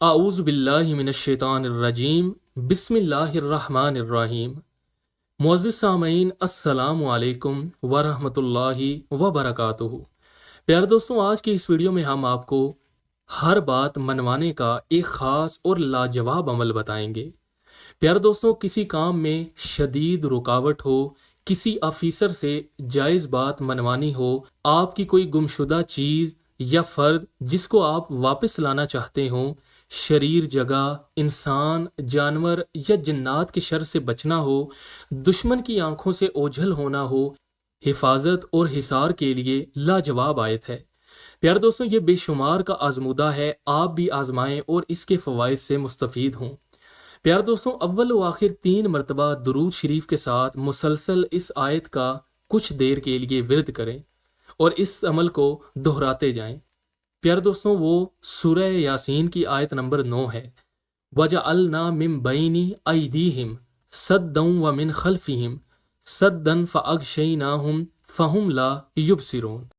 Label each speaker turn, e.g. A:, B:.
A: اعوذ باللہ من الشیطان الرجیم، بسم اللہ الرحمن الرحیم۔ معزز سامعین، السلام علیکم ورحمۃ اللہ وبرکاتہ۔ پیارے دوستوں، آج کی اس ویڈیو میں ہم آپ کو ہر بات منوانے کا ایک خاص اور لاجواب عمل بتائیں گے۔ پیارے دوستوں، کسی کام میں شدید رکاوٹ ہو، کسی آفیسر سے جائز بات منوانی ہو، آپ کی کوئی گمشدہ چیز یا فرد جس کو آپ واپس لانا چاہتے ہوں، شریر جگہ، انسان، جانور یا جنات کے شر سے بچنا ہو، دشمن کی آنکھوں سے اوجھل ہونا ہو، حفاظت اور حصار کے لیے لاجواب آیت ہے۔ پیارے دوستوں، یہ بے شمار کا آزمودہ ہے، آپ بھی آزمائیں اور اس کے فوائد سے مستفید ہوں۔ پیارے دوستوں، اول و آخر 3 مرتبہ درود شریف کے ساتھ مسلسل اس آیت کا کچھ دیر کے لیے ورد کریں اور اس عمل کو دہراتے جائیں۔ پیارے دوستوں، وہ سورہ یاسین کی آیت نمبر 9 ہے۔ وَجَعَلْنَا مِن بَيْنِ أَيْدِيهِمْ سَدًّا وَمِن خَلْفِهِمْ سَدًّا فَأَغْشَيْنَاهُمْ فَهُمْ لَا يُبْصِرُونَ۔